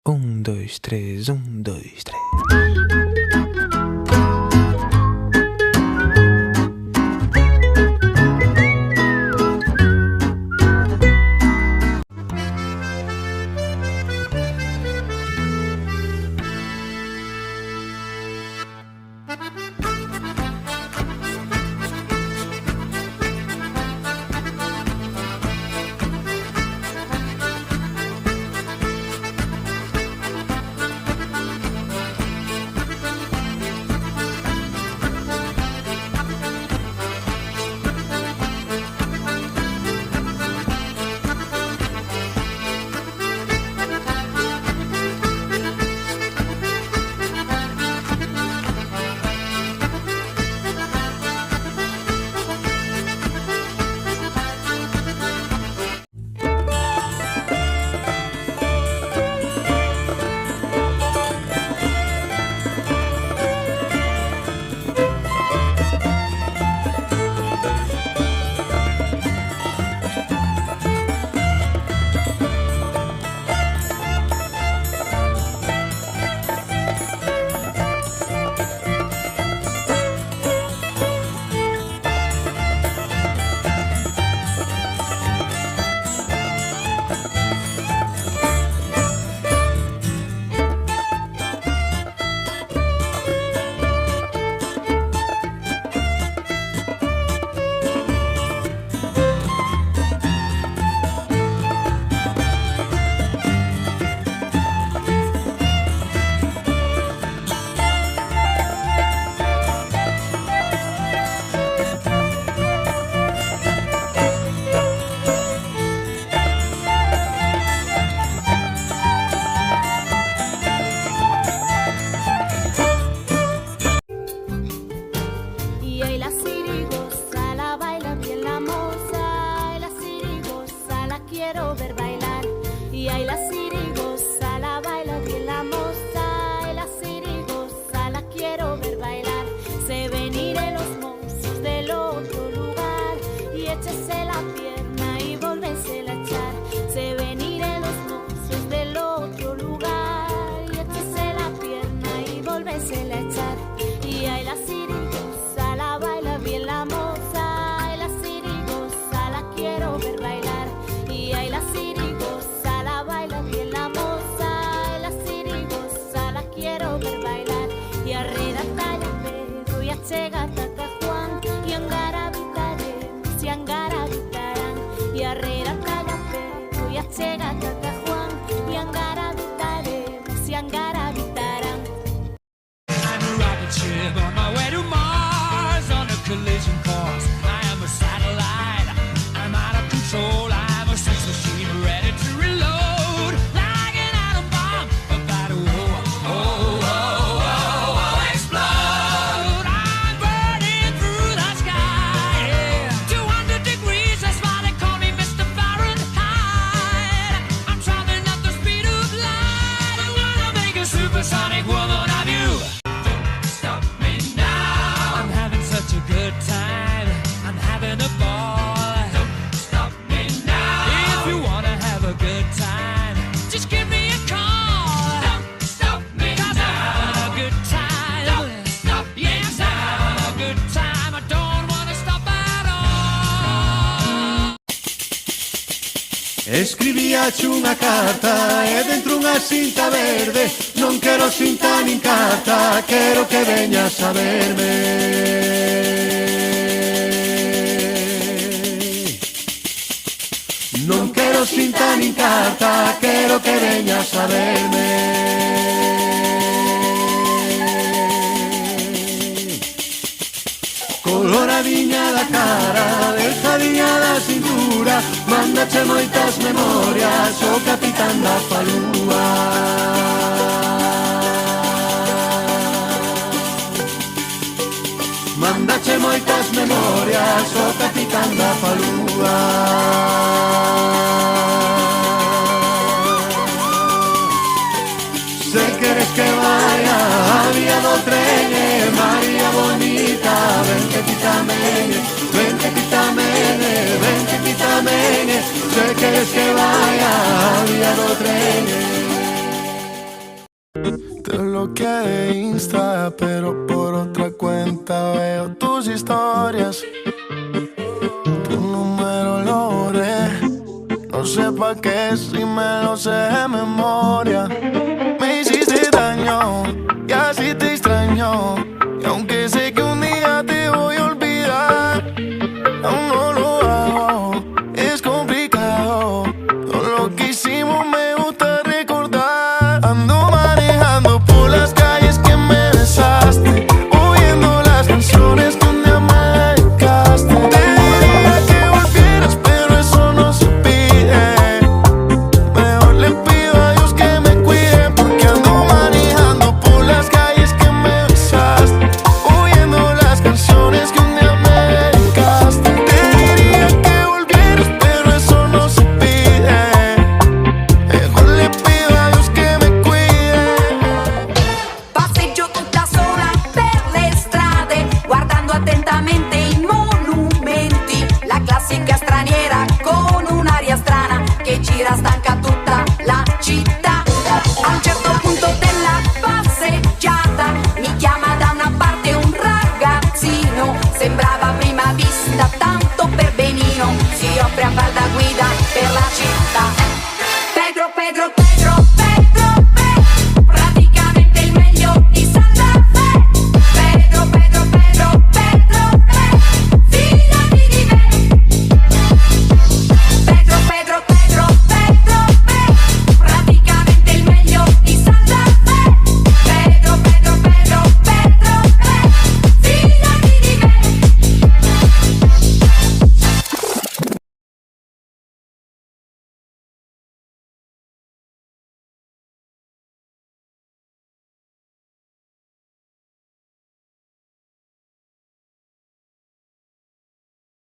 Un, dois, três, um, dois, três. Quiero ver bailar y ahí la sirigosa la baila bien la moza y la sirigosa la quiero ver bailar. Se venir en los mozos del otro lugar y échese la pierna y volverse a echar. Se venir en los mozos del otro lugar y échese la pierna y volverse a echar. Y ahí la sirigosa la baila bien la moza y la sirigosa la quiero ver bailar. Y ahí la sirigosa la baila bien la moza, y la sirigosa la quiero ver bailar. Y arriba talla Pedro y achega tata Juan, y angara vitaremos y angara vitarán. Y arriba talla Pedro y achega tata Juan, y angara vitaremos y angara vitarán. I'm a rocket ship on my way to Mars on a collision course. I am a satellite. I'm out of control. I'm a sex machine ready to reload like an atom bomb about to explode. I'm burning through the sky. Yeah. 200 degrees, that's why they call me Mr. Fahrenheit. I'm traveling at the speed of light. I'm gonna make a supersonic woman of you. Don't stop me now. I'm having such a good time. I'm having a ball. Don't stop me now. If you wanna have a good time, just give me a call. Don't stop me 'cause now. I'm having a good time. Don't stop me yes, now. I'm having a good time. I don't wanna stop at all. Escribíache unha carta e dentro unha cinta verde. Non quero cinta nin carta, quero que veñas a verme. Non quero cinta nin carta, quero que veñas a verme. Coloradiña da cara, delgadiña da cintura, mándache moitas memorias o capitán da falúa. Mándache moitas memorias o capitán da falúa. Se queres que vaya a vía do tren, María bonita, ven que ti tamén, ven que ti tamén, ven que ti tamén. Se queres que vaya a vía do tren. bloqueé de Insta, pero por otra cuenta veo tus historias. Tu número lo borré, no sé pa' qué si me lo sé de memoria. Me hiciste daño y así te extraño, y aunque sé que un día te voy a olvidar, aún no lo hago, es complicado. Todo lo que hicimos me gusta recordar. Ando manejando por las calles que me besaste, oyendo las canciones que un día me dedicaste. Te diría que volvieras, pero eso no se pide. Mejor le pido a Dios que me cuide, porque ando manejando por las calles que me besaste, oyendo las canciones que un día me dedicaste. Te diría que volvieras, pero eso no se pide. Mejor le pido a Dios que me cuide. Passeggio tutta sola per le strade, guardando attentamente i monumenti. La classica straniera con un'aria strana che gira stanca